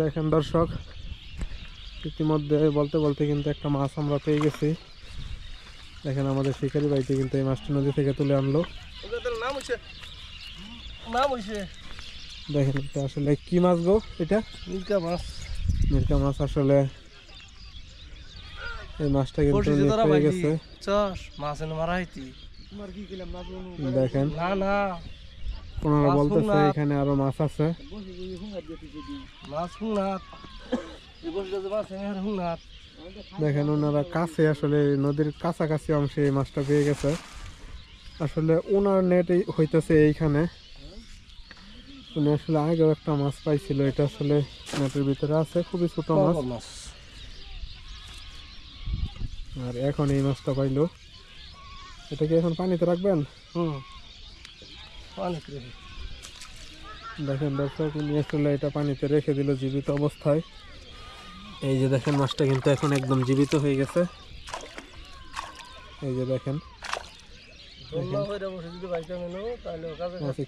দেখেন দর্শক, ইতিমধ্যে বলতে বলতে কিন্তু একটা মাছ আমরা পেয়ে গেছি। দেখেন আমাদের শিকারি ভাইটি কিন্তু এই মাছটি নদী থেকে তুলে আনলো। দেখেন এটা আসলে কি মাছ গো? এটা মিরকা মাছ। মিরকা মাছ। আসলে এই মাছটা কিন্তু পেয়ে গেছে। দেখেন ওনারা বলতেছে এখানে আরো মাছ আছে। দেখেন ওনারা কাছে আসলে নদীর কাছাকাছি অংশে এই মাছটা পেয়ে গেছে। আসলে ওনার নেট হইতেছে এইখানে। উনি আসলে আগেও একটা মাছ পাইছিল, এটা আসলে নেটের ভিতরে আছে, খুবই ছোট মাছ। আর এখন এই মাছটা পাইলো। এটা কি এখন পানিতে রাখবেন? দেখেন দর্শক, উনি আসলে এটা পানিতে রেখে দিল জীবিত অবস্থায়। এই যে দেখেন মাছটা কিন্তু এখন একদম জীবিত হয়ে গেছে। এই যে দেখেন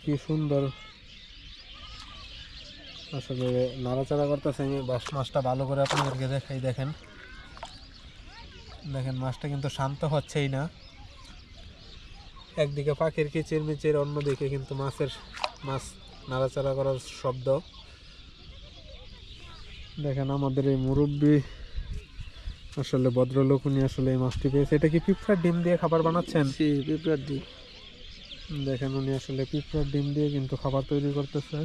কি সুন্দর আসলে নাড়াচাড়া করতেছে। আমি মাছটা ভালো করে আপনাদেরকে দেখাই। দেখেন দেখেন মাছটা কিন্তু শান্ত হচ্ছেই না। একদিকে পাখির কিচির মিচির, অন্যদিকে কিন্তু মাছ নাড়াচাড়া করার শব্দ। দেখেন আমাদের এই মুরব্বী আসলে ভদ্রলোক, উনি আসলে এই মাছটি পেয়েছে। এটা কি পিঁপড়ার ডিম দিয়ে খাবার বানাচ্ছেন? পিঁপড়ার ডিম। দেখেন উনি আসলে পিঁপড়ার ডিম দিয়ে কিন্তু খাবার তৈরি করতেছে।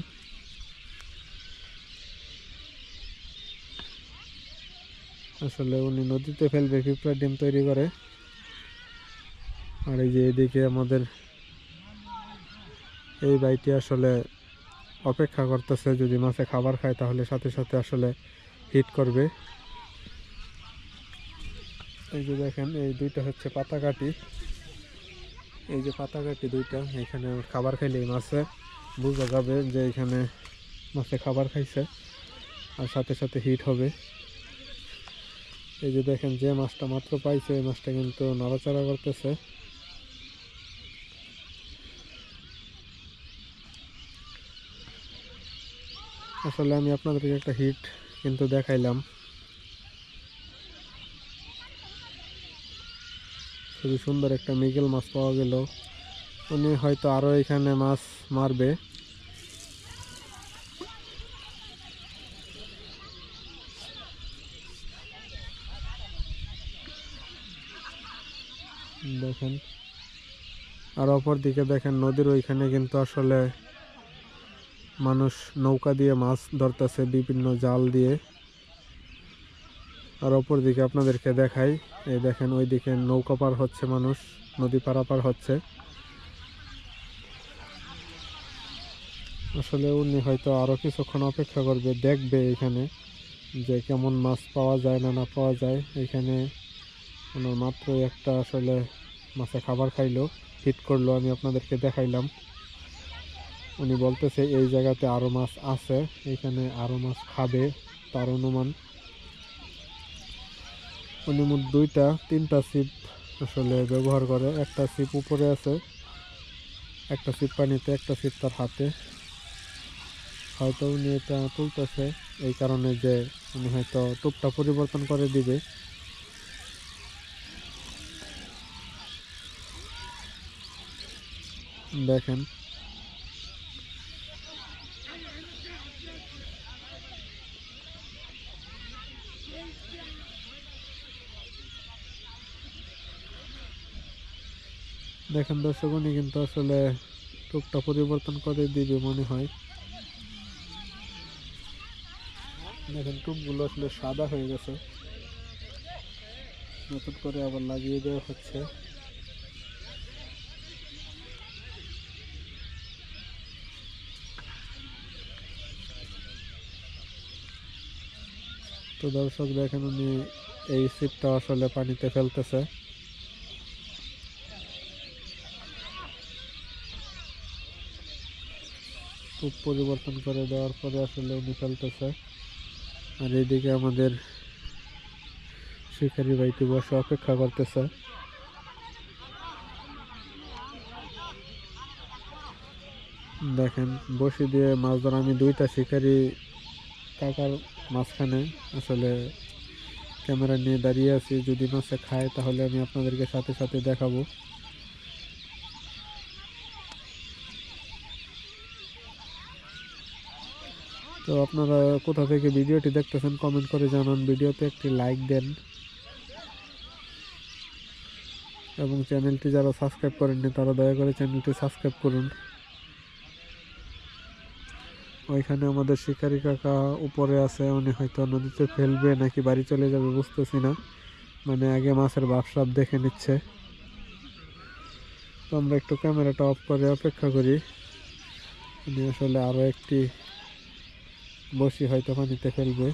আসলে উনি নদীতে ফেলবে পিঁপড়ার ডিম তৈরি করে। আর এই যে এদিকে আমাদের এই ভাইটি আসলে অপেক্ষা করতেছে, যদি মাছে খাবার খায় তাহলে সাথে সাথে আসলে হিট করবে। এই যে দেখেন এই দুইটা হচ্ছে পাতাকাঠি। এই যে পাতাকাঠি দুইটা, এখানে খাবার খাইলে এই মাছে বোঝা যাবে যে এখানে মাছে খাবার খাইছে, আর সাথে সাথে হিট হবে। এই যে দেখেন যে মাছটা মাত্র পাইছে, এই মাছটা কিন্তু নড়াচড়া করতেছে। আসলে আমি আপনাদেরকে একটা হিট কিন্তু দেখাইলাম। খুবই সুন্দর একটা মৃগেল মাছ পাওয়া গেল। উনি হয়তো আরো এখানে মাছ মারবে। দেখেন আর অপর দিকে দেখেন নদীর ওইখানে কিন্তু আসলে মানুষ নৌকা দিয়ে মাছ ধরতেছে, বিভিন্ন জাল দিয়ে। আর অপর দিকে আপনাদেরকে দেখাই, এই দেখেন ওইদিকে নৌকা পার হচ্ছে মানুষ, নদী পারাপার হচ্ছে। আসলে উনি হয়তো আরো কিছুক্ষণ অপেক্ষা করবে, দেখবে এখানে যে কেমন মাছ পাওয়া যায় না পাওয়া যায়। এখানে ওনার মাত্র একটা আসলে মাছে খাবার খাইলো, হিট করলো, আমি আপনাদেরকে দেখাইলাম। উনি বলতেছে এই জায়গাতে আরো মাছ আছে, এখানে আরো মাছ খাবে তার অনুমান। উনি মোট তিনটা ছিপ আসলে ব্যবহার করে। একটা ছিপ উপরে আছে, একটা ছিপ পানিতে, একটা ছিপ তার হাতে। হয়তো উনি এটা তুলতেছে এই কারণে যে উনি হয়তো টোপটা পরিবর্তন করে দিবে। দেখেন দেখেন দর্শক, উনি কিন্তু আসলে টোপটা পরিবর্তন করে দিবে মনে হয়। দেখেন টোপগুলো আসলে সাদা হয়ে গেছে, নতুন করে আবার লাগিয়ে দেওয়া হচ্ছে। তো দর্শক দেখেন উনি এই ছিপটা আসলে পানিতে ফেলতেছে। টোপ পরিবর্তন করে দেওয়ার পরে আসলে উনি ফেলতেছে। আর এইদিকে আমাদের শিকারি ভাইটি বসে অপেক্ষা করতেছে। দেখেন বসি দিয়ে মাছ ধরা, আমি দুইটা শিকারি কাকার মাঝখানে আসলে ক্যামেরা নিয়ে দাঁড়িয়ে আছি। যদি মাছে খায় তাহলে আমি আপনাদেরকে সাথে সাথে দেখাবো। তো আপনারা কোথা থেকে ভিডিওটি দেখতেছেন কমেন্ট করে জানান, ভিডিওতে একটি লাইক দেন এবং চ্যানেলটি যারা সাবস্ক্রাইব করেননি তারা দয়া করে চ্যানেলটি সাবস্ক্রাইব করুন। ওইখানে আমাদের শিকারি কাকা উপরে আছে, উনি হয়তো নদীতে ফেলবে নাকি বাড়ি চলে যাবে বুঝতেছি না, মানে আগে মাছের ভাবসাব দেখে নিচ্ছে। তো আমরা একটু ক্যামেরাটা অফ করে অপেক্ষা করি, উনি আসলে আরও একটি বসি হয়তো পানিতে ফেলবে।